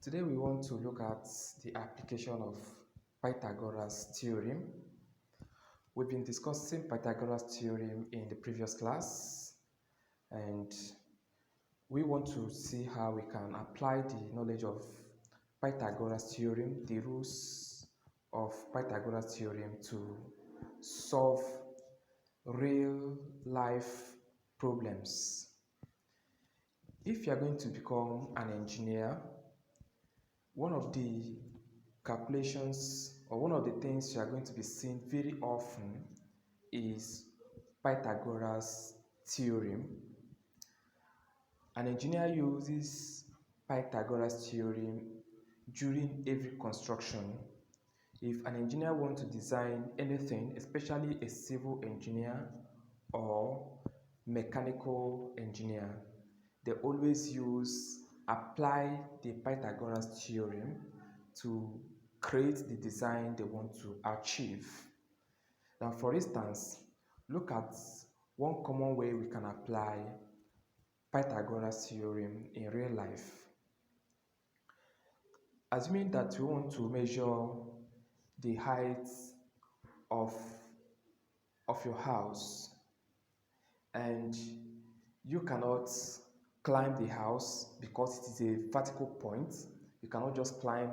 Today we want to look at the application of Pythagoras theorem. We've been discussing Pythagoras theorem in the previous class, and we want to see how we can apply the knowledge of Pythagoras theorem, the rules of Pythagoras theorem to solve real life problems. If you are going to become an engineer, one of the calculations or one of the things you are going to be seeing very often is Pythagoras theorem. An engineer uses Pythagoras theorem during every construction. If an engineer wants to design anything, especially a civil engineer or mechanical engineer, they always apply the Pythagoras theorem to create the design they want to achieve. Now, for instance, look at one common way we can apply Pythagoras theorem in real life. Assuming that we want to measure the height of your house and you cannot climb the house because it is a vertical point. You cannot just climb.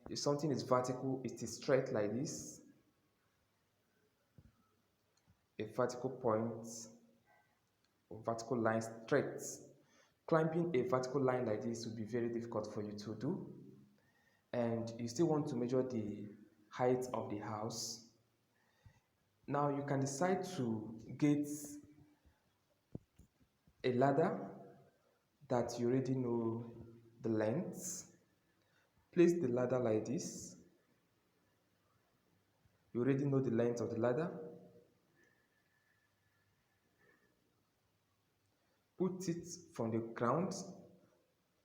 If something is vertical, it is straight like this. A vertical point or vertical line straight. Climbing a vertical line like this would be very difficult for you to do. And you still want to measure the height of the house. Now you can decide to get a ladder that you already know the length. Place the ladder like this. You already know the length of the ladder. Put it from the ground,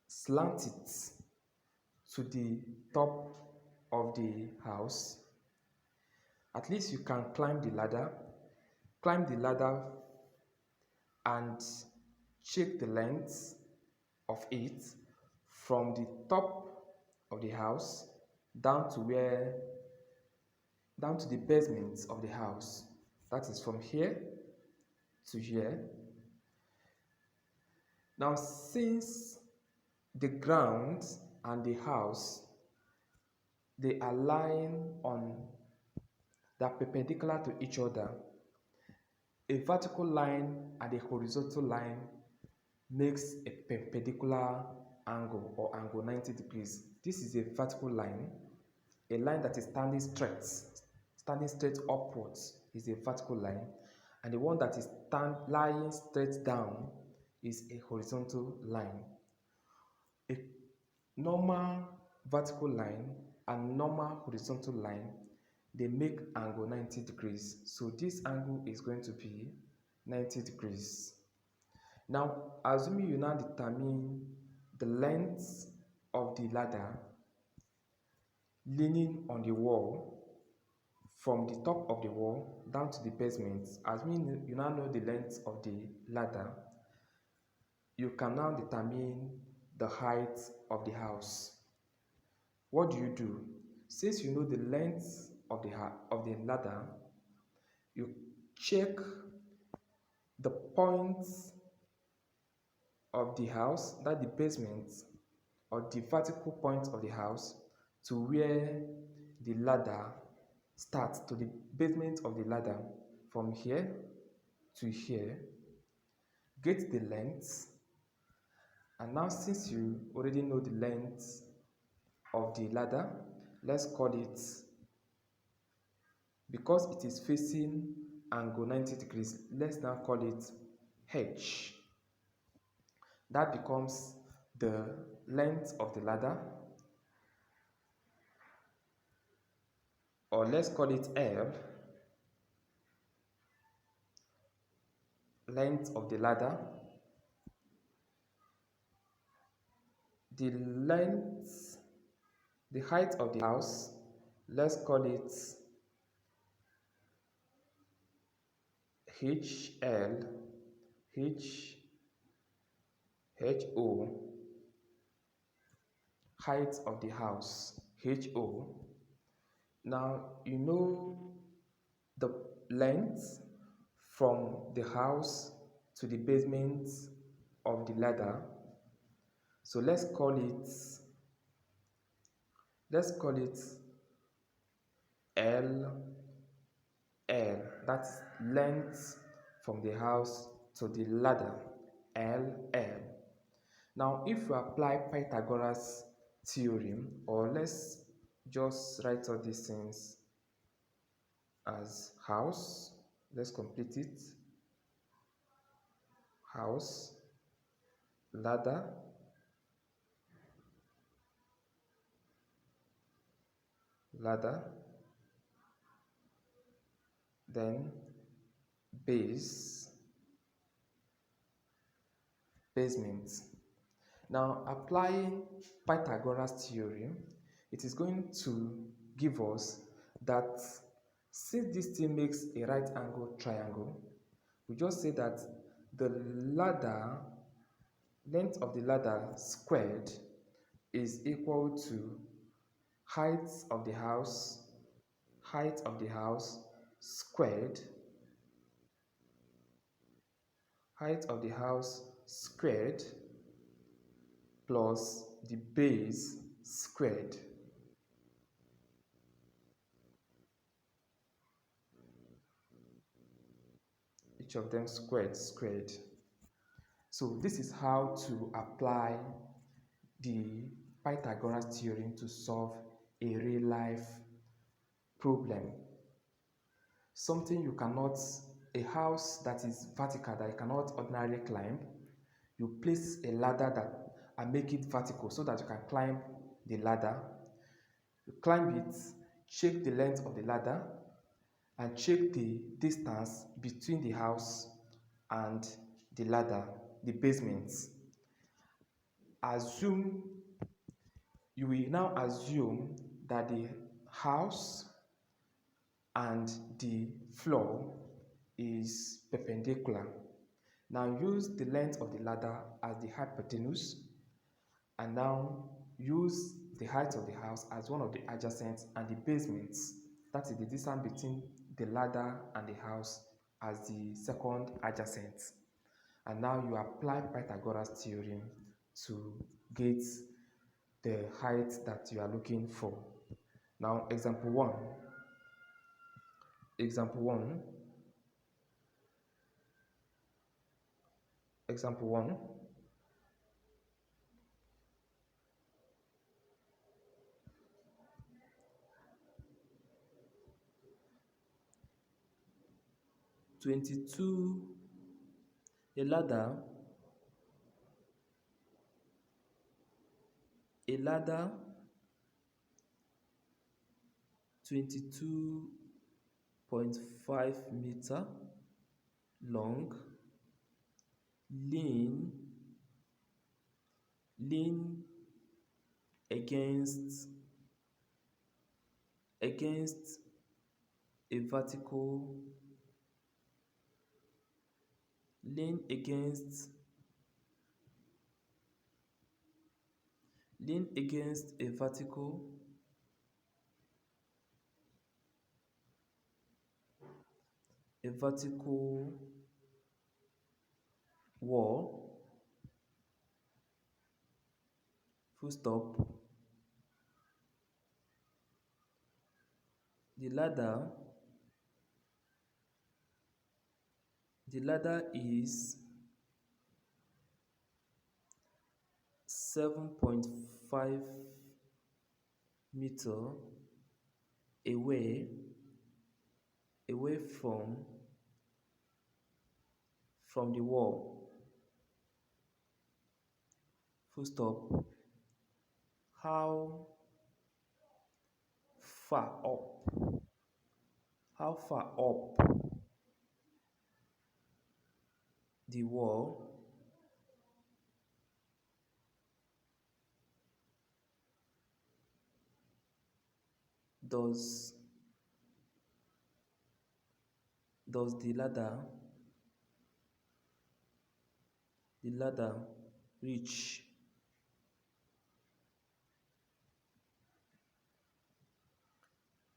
slant it to the top of the house. At least you can climb the ladder. Climb the ladder and check the length of it from the top of the house down to the basement of the house. That is from here to here. Now, since the ground and the house, they are lying on, they are perpendicular to each other, a vertical line and a horizontal line makes a perpendicular angle or angle 90 degrees. This is a vertical line. A line that is standing straight upwards is a vertical line, and the one that is lying straight down is a horizontal line. A normal vertical line and normal horizontal line, they make angle 90 degrees. So this angle is going to be 90 degrees. Now, assuming you now determine the length of the ladder leaning on the wall from the top of the wall down to the basement, assuming you now know the length of the ladder, you can now determine the height of the house. What do? Since you know the length of the ladder, you check the points of the house, that the basement or the vertical point of the house, to where the ladder starts, to the basement of the ladder, from here to here. Get the length. And now, since you already know the length of the ladder, let's call it, because it is facing angle 90 degrees, let's now call it H. That becomes the length of the ladder, or let's call it L, length of the ladder. The length, the height of the house, let's call it HL, HO. height of the house, HO. Now you know the length from the house to the basement of the ladder. So let's call it L L. That's length from the house to the ladder, LL. Now if you apply Pythagoras theorem, or let's just write all these things as house, let's complete it. House, ladder, ladder, then base, basement. Now applying Pythagoras theorem, it is going to give us that since this thing makes a right angle triangle, we just say that the ladder, length of the ladder squared is equal to height of the house, squared, height of the house squared plus the base squared. Each of them squared. So this is how to apply the Pythagoras theorem to solve a real life problem. Something you cannot, a house that is vertical that you cannot ordinarily climb, you place a ladder that and make it vertical so that you can climb the ladder. You climb it, check the length of the ladder, and check the distance between the house and the ladder, the basement. You will now assume that the house and the floor is perpendicular. Now use the length of the ladder as the hypotenuse, and now use the height of the house as one of the adjacents, and the basement, that is the distance between the ladder and the house, as the second adjacent. And now you apply Pythagoras theorem to get the height that you are looking for. Now example 1. Example 1. 22. A ladder 22.5 meter long, lean against a vertical, lean against a vertical wall, full stop. The ladder is 7.5 meter away from the wall, full stop. How far up the wall does the ladder reach?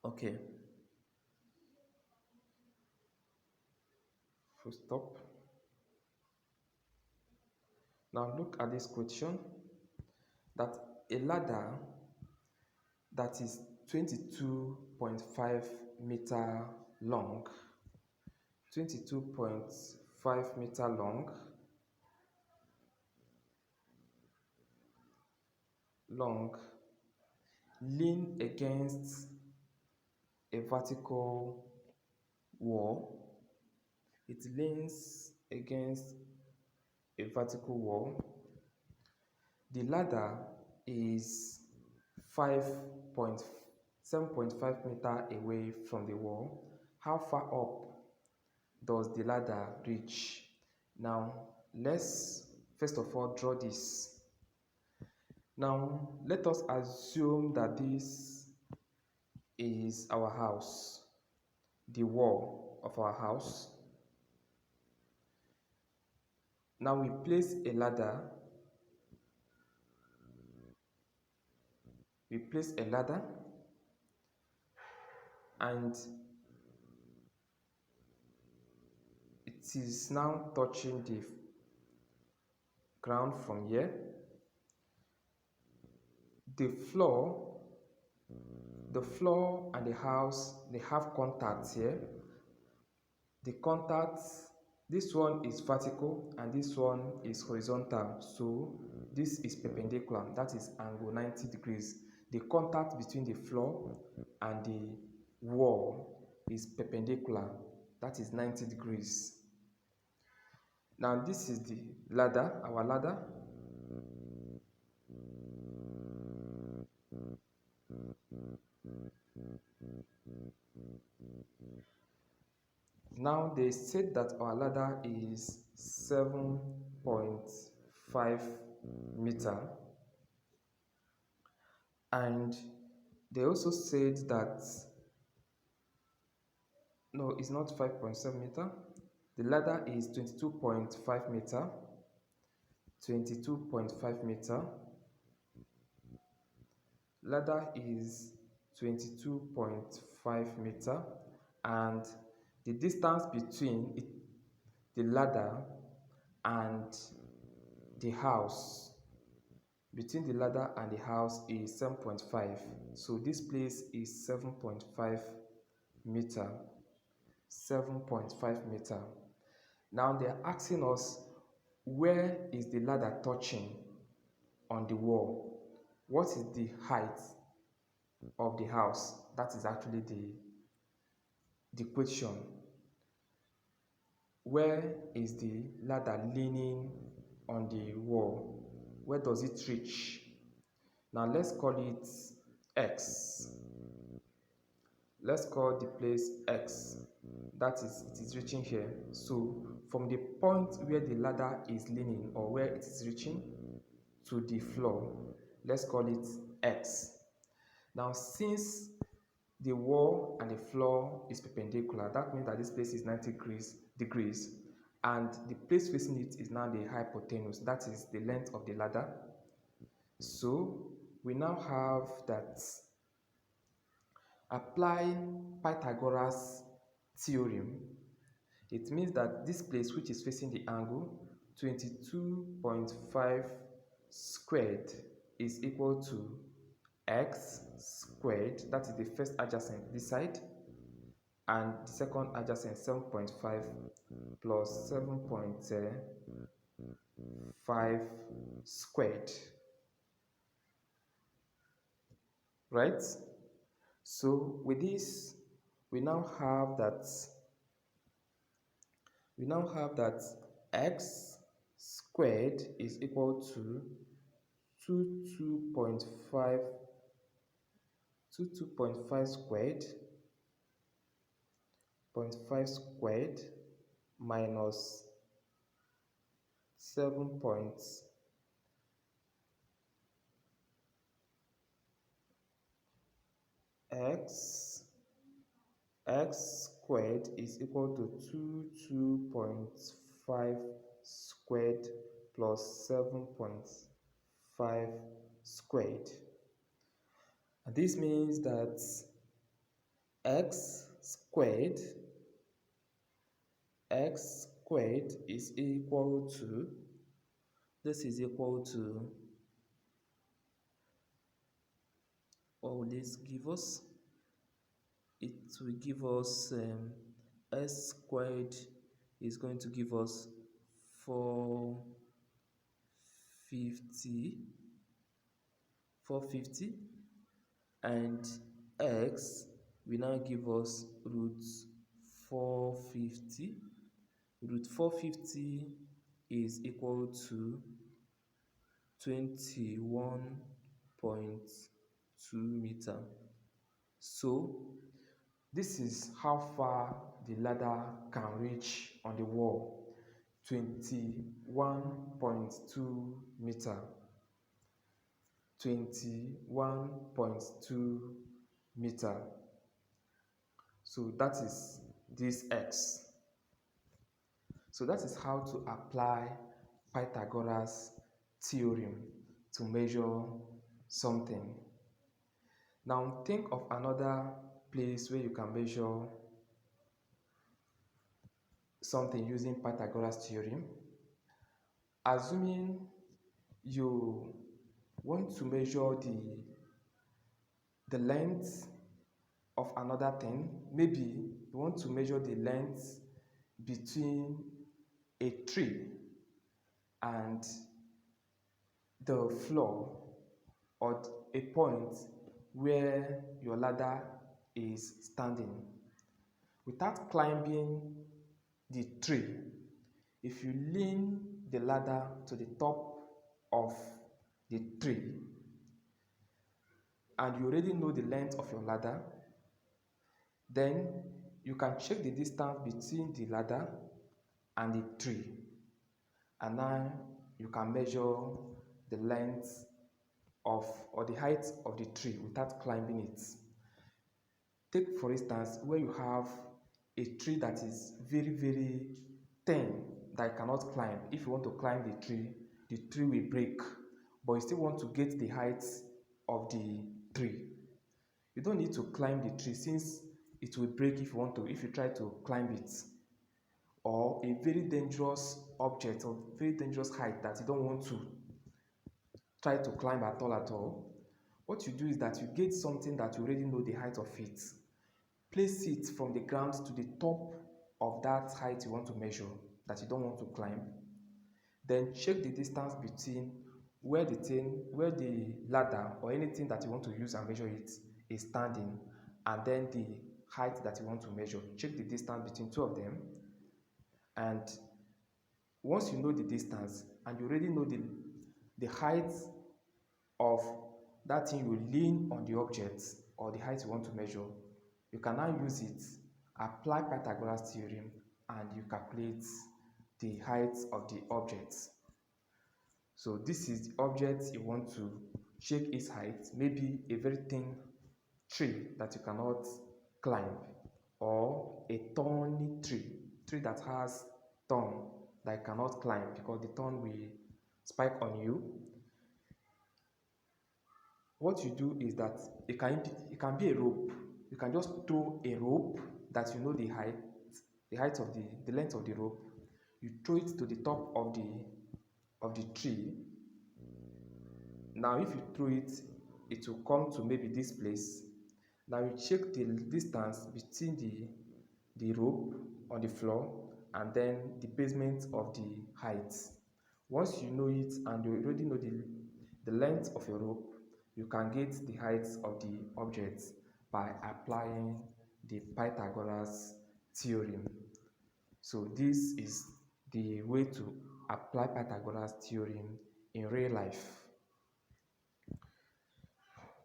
Okay, full stop. Now look at this question, that a ladder that is 22.5 meter long, 22.5 meter long, lean against a vertical wall. It leans against a vertical wall. The ladder is 7.5 meter away from the wall. How far up does the ladder reach? Now, let's first of all draw this. Now, let us assume that this is our house, the wall of our house. Now we place a ladder. And it is now touching the ground from here. The floor and the house, they have contacts here. The contacts, this one is vertical and this one is horizontal, so this is perpendicular, that is angle 90 degrees. The contact between the floor and the wall is perpendicular, that is 90 degrees. Now this is the ladder, our ladder. Now they said that our ladder is 7.5 meter, and they also said that no, it's not 5.7 meter. The ladder is 22.5 meter. 22.5 meter. Ladder is 22.5 meter, and the distance between the ladder and the house, between the ladder and the house is 7.5. So this place is 7.5 meter. 7.5 meter. Now they are asking us, where is the ladder touching on the wall? What is the height of the house? That is actually the question. Where is the ladder leaning on the wall? Where does it reach? Now let's call it X. Let's call the place X. That is, it is reaching here. So from the point where the ladder is leaning, or where it is reaching to the floor, let's call it X. Now since the wall and the floor is perpendicular, that means that this place is 90 degrees, and the place facing it is now the hypotenuse, that is the length of the ladder. So we now have that apply Pythagoras theorem. It means that this place, which is facing the angle 22.5 squared, is equal to x squared, that is the first adjacent this side, and the second adjacent 7.5 plus 7.5 squared, right? So with this, we now have that x squared is equal to 22.5 squared, 0.5 squared minus 7 x squared is equal to 22.5 squared plus 7.5 squared. And this means that x squared is equal to, this is equal to, what will this give us? It will give us s squared is going to give us 450, and x will now give us root 450. Root 450 is equal to 21.2 meter. So this is how far the ladder can reach on the wall, 21.2 meter. 21.2 meter. So that is this x. So that is how to apply Pythagoras theorem to measure something. Now think of another place where you can measure something using Pythagoras theorem. Assuming you want to measure the length of another thing, maybe you want to measure the length between a tree and the floor, or a point where your ladder is standing. Without climbing the tree, if you lean the ladder to the top of the tree and you already know the length of your ladder, then you can check the distance between the ladder and the tree, and now you can measure the length of, or the height of the tree without climbing it. Take for instance where you have a tree that is very thin that you cannot climb. If you want to climb the tree will break, but you still want to get the height of the tree. You don't need to climb the tree since it will break if you try to climb it. Or a very dangerous object or very dangerous height that you don't want to try to climb at all. What you do is that you get something that you already know the height of it. Place it from the ground to the top of that height you want to measure, that you don't want to climb. Then check the distance between where the ladder or anything that you want to use and measure it is standing, and then the height that you want to measure. Check the distance between two of them, and once you know the distance and you already know the height of that thing you lean on the object or the height you want to measure, you can now use it, apply Pythagoras theorem, and you calculate the height of the object. So this is the object you want to check its height, maybe a very thin tree that you cannot climb, or a thorny tree that has thorn that you cannot climb because the thorn will spike on you. What you do is that it can be a rope. You can just throw a rope that you know the height of the length of the rope. You throw it to the top of the tree. Now if you throw it, it will come to maybe this place. Now you check the distance between the rope on the floor and then the basement of the height. Once you know it and you already know the length of your rope, you can get the height of the object by applying the Pythagoras theorem. So this is the way to apply Pythagoras theorem in real life.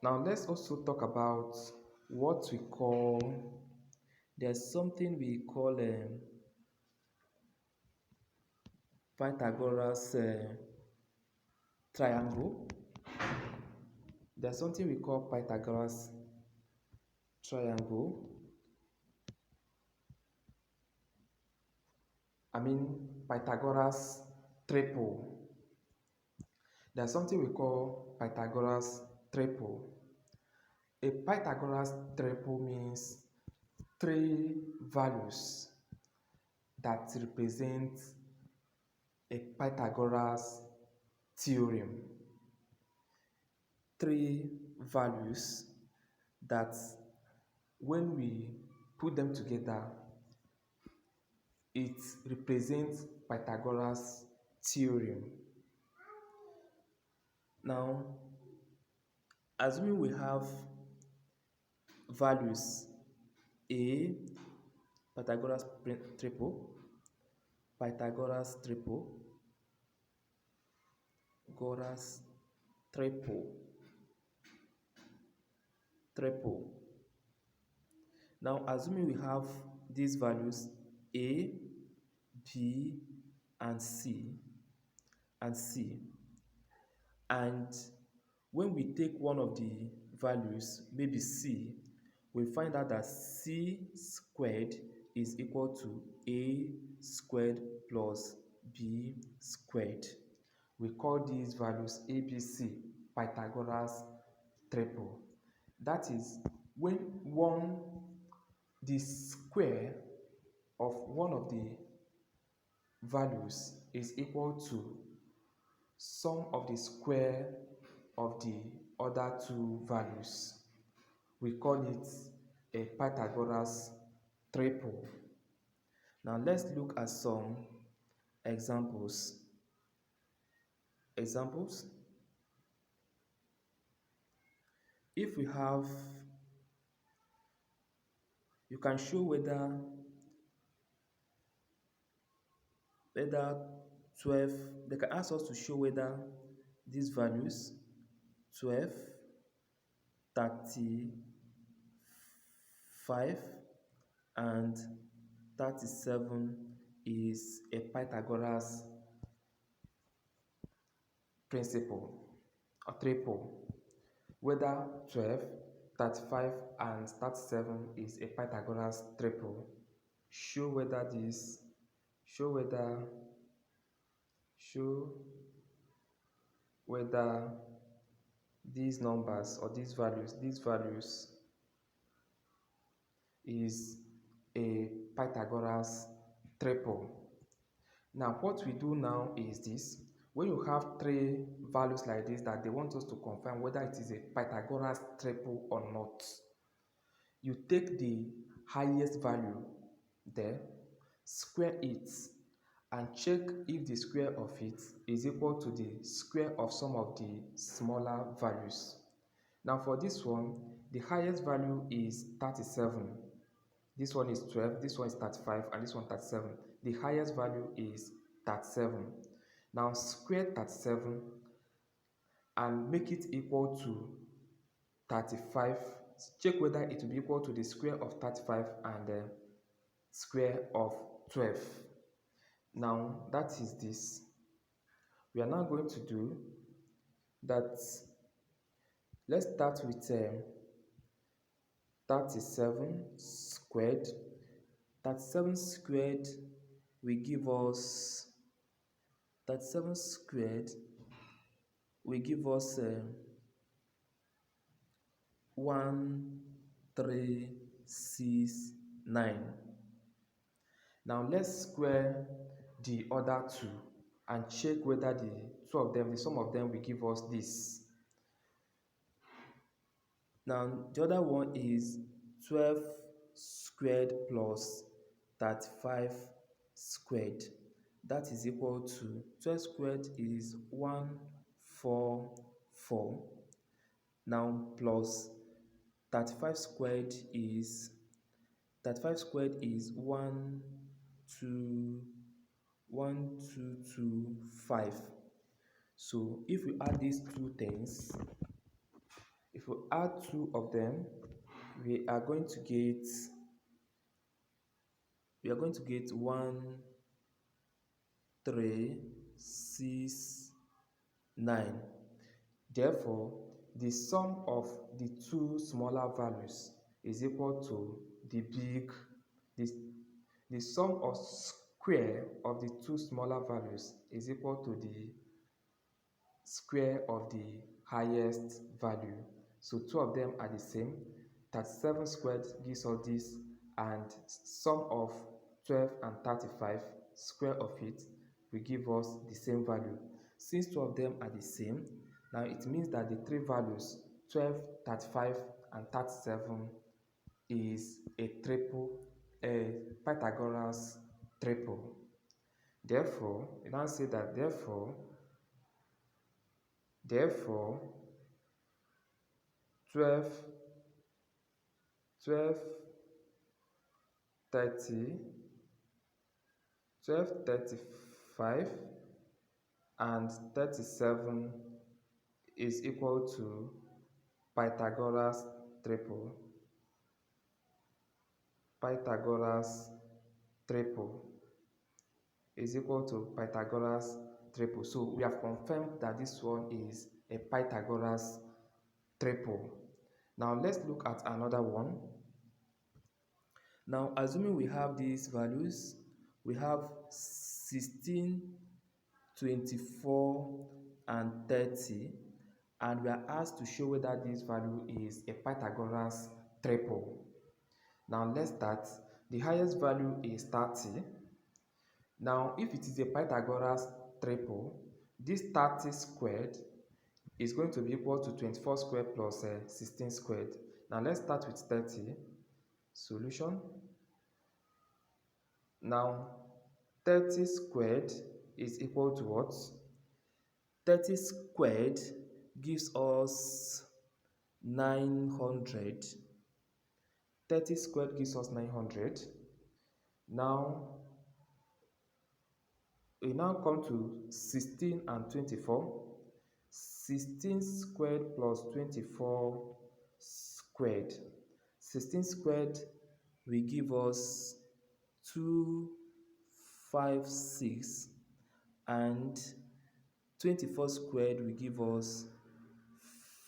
Now let's also talk about what we call, there's something we call Pythagoras triangle. There's something we call Pythagoras triangle. Pythagoras triple. There's something we call Pythagoras triple. A Pythagoras triple means three values that represent a Pythagoras theorem. Three values that when we put them together, it represents Pythagoras theorem. Now, assuming we have values A, Pythagoras triple, Pythagoras triple, Pythagoras triple, triple. Now, assuming we have these values A, B, and C, and when we take one of the values, maybe C, we find out that C squared is equal to A squared plus B squared. We call these values ABC, Pythagoras triple. That is when the square of one of the values is equal to sum of the square of the other two values. We call it a Pythagoras triple. Now let's look at some examples. If we have, you can show whether 12, they can ask us to show whether these values 12, 35, and 37 is a Pythagoras principle or triple. Whether 12, 35, and 37 is a Pythagoras triple. Show whether these numbers or these values is a Pythagoras triple. Now what we do now is this: when you have three values like this that they want us to confirm whether it is a Pythagoras triple or not, you take the highest value there, square it, and check if the square of it is equal to the square of some of the smaller values. Now for this one, the highest value is 37. This one is 12, this one is 35, and this one 37. The highest value is 37. Now square 37 and make it equal to 35. Check whether it will be equal to the square of 35 and the square of 12. Now that is this. We are now going to do that. Let's start with 37 squared. 37 squared will give us 1369. Now let's square the other two and check whether the sum of them will give us this. Now the other one is 12 squared plus 35 squared. That is equal to 12 squared is 144. Now plus 35 squared is 1225. So if we add these two things, if we add two of them, we are going to get 1369. Therefore, the sum of the two smaller values is equal to the sum of square of the two smaller values is equal to the square of the highest value. So two of them are the same. 37 squared gives us this, and sum of 12 and 35 square of it will give us the same value. Since two of them are the same, now it means that the three values 12, 35 and 37 is a Pythagoras triple. Therefore, we now say that therefore 12, 12, 30, 12, 35 and 37 is equal to Pythagoras triple. Pythagoras triple is equal to Pythagoras triple. So we have confirmed that this one is a Pythagoras triple. Now let's look at another one. Now assuming we have these values, we have 16, 24 and 30, and we are asked to show whether this value is a Pythagoras triple. Now let's start. The highest value is 30. Now if it is a Pythagoras triple, this 30 squared is going to be equal to 24 squared plus 16 squared. Now let's start with 30. Solution. Now 30 squared is equal to what? 30 squared gives us 900. 30 squared gives us 900. Now we now come to 16 and 24. 16 squared plus 24 squared. 16 squared will give us 256, and 24 squared will give us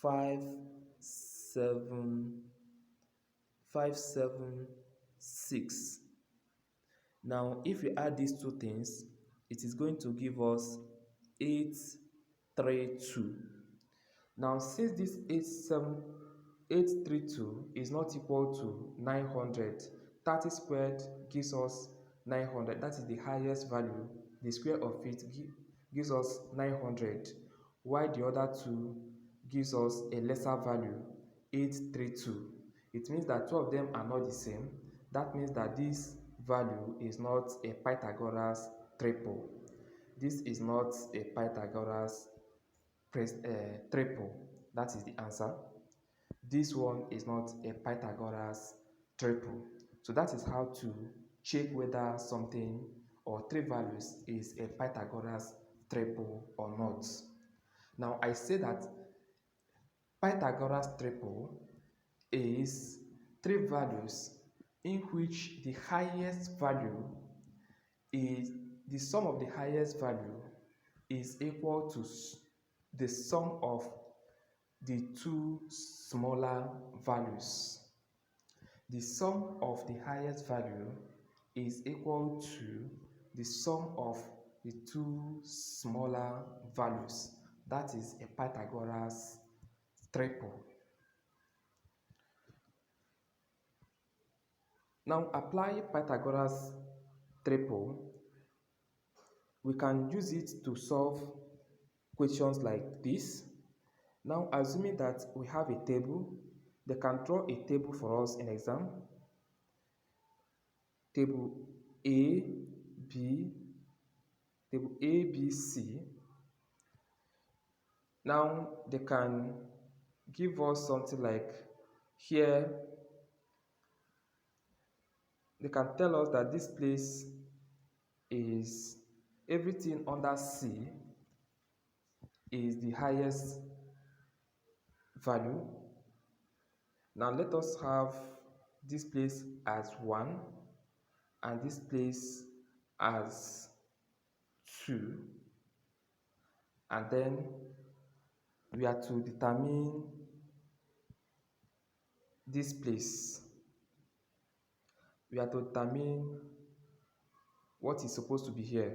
576. Now if we add these two things, it is going to give us 832. Now since this 832 is not equal to 900, 30 squared gives us 900. That is the highest value. The square of it gives us 900, while the other two gives us a lesser value, 832. It means that two of them are not the same. That means that this value is not a Pythagoras triple. This is not a Pythagoras triple. That is the answer. This one is not a Pythagoras triple. So that is how to check whether something or three values is a Pythagoras triple or not. Now I say that Pythagoras triple is three values in which the highest value is the sum of the highest value is equal to the sum of the two smaller values. The sum of the highest value is equal to the sum of the two smaller values. That is a Pythagoras triple. Now apply Pythagoras triple. We can use it to solve questions like this. Now assuming that we have a table, they can draw a table for us in exam. Table A, B, C. Now they can give us something like here. They can tell us that this place is everything under C is the highest value. Now let us have this place as 1 and this place as 2, and then we are to determine this place. We are to determine what is supposed to be here.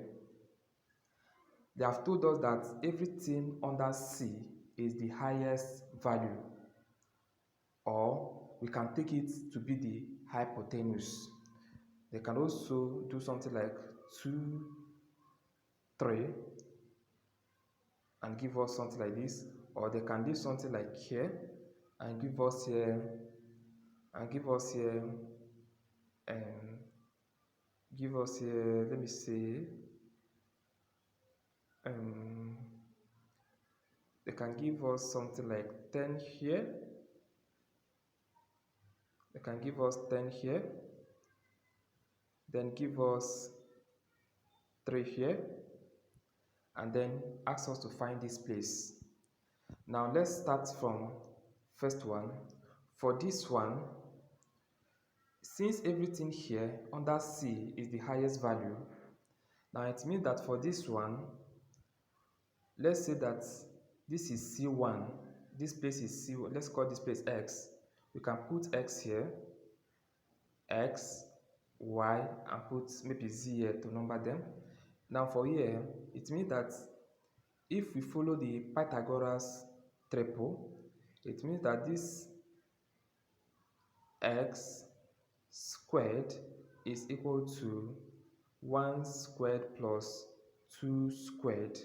They have told us that everything under C is the highest value, or we can take it to be the hypotenuse. They can also do something like 2, 3 and give us something like this, or they can do something like here and give us here and give us here and give us here, let me see, they can give us something like 10 here, they can give us 10 here, then give us 3 here, and then ask us to find this place. Now let's start from first one. For this one, since everything here under C is the highest value, now it means that for this one, let's say that this is C1, this place is C1, let's call this place X. We can put X here, X, Y, and put maybe Z here to number them. Now for here, it means that if we follow the Pythagoras triple, it means that this X squared is equal to 1 squared plus 2 squared,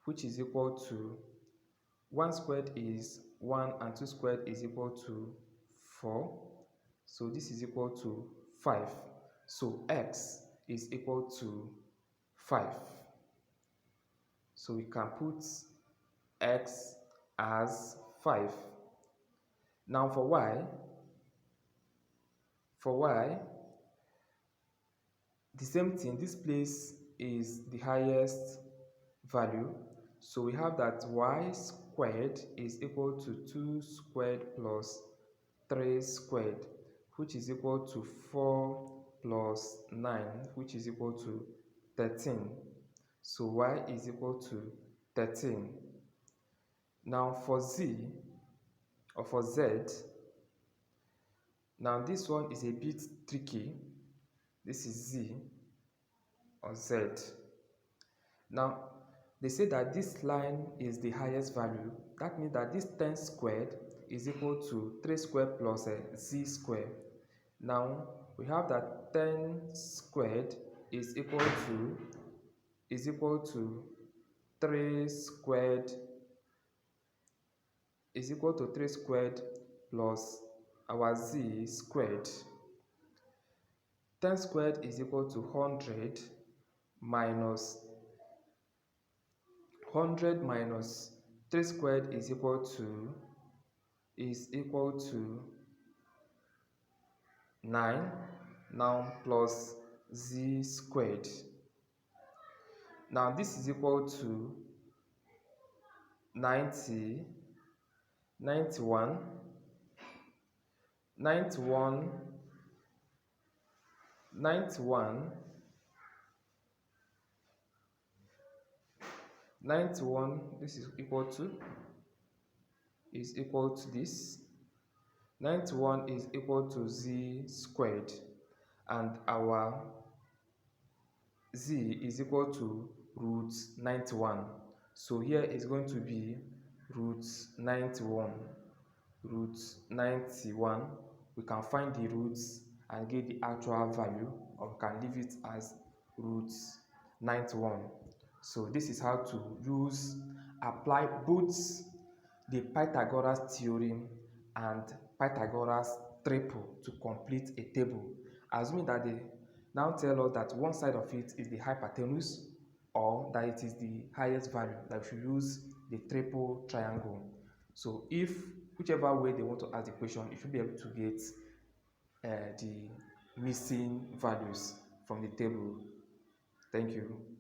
which is equal to 1 squared is 1 and 2 squared is equal to 4. So this is equal to 5. So X is equal to 5. So we can put X as 5. Now for Y, the same thing, this place is the highest value. So we have that Y squared is equal to 2 squared plus 3 squared, which is equal to 4 plus 9, which is equal to 13. So Y is equal to 13. Now for Z, or for Z, now this one is a bit tricky. This is Z or Z. Now they say that this line is the highest value. That means that this 10 squared is equal to 3 squared plus Z squared. Now we have that 10 squared is equal to 3 squared plus our Z squared. 10 squared is equal to 100 minus 3 squared is equal to 9, now plus Z squared. Now this is equal to 90, 91, 91, 91, 91, this is equal to this. 91 is equal to Z squared, and our Z is equal to root 91. So here is going to be root 91. Root 91. We can find the roots and get the actual value, or we can leave it as root 91. So this is how to apply both the Pythagoras theorem and Pythagoras triple to complete a table, assuming that they now tell us that one side of it is the hypotenuse, or that it is the highest value, that we should use the triple triangle. So if whichever way they want to ask the question, you should be able to get the missing values from the table. Thank you.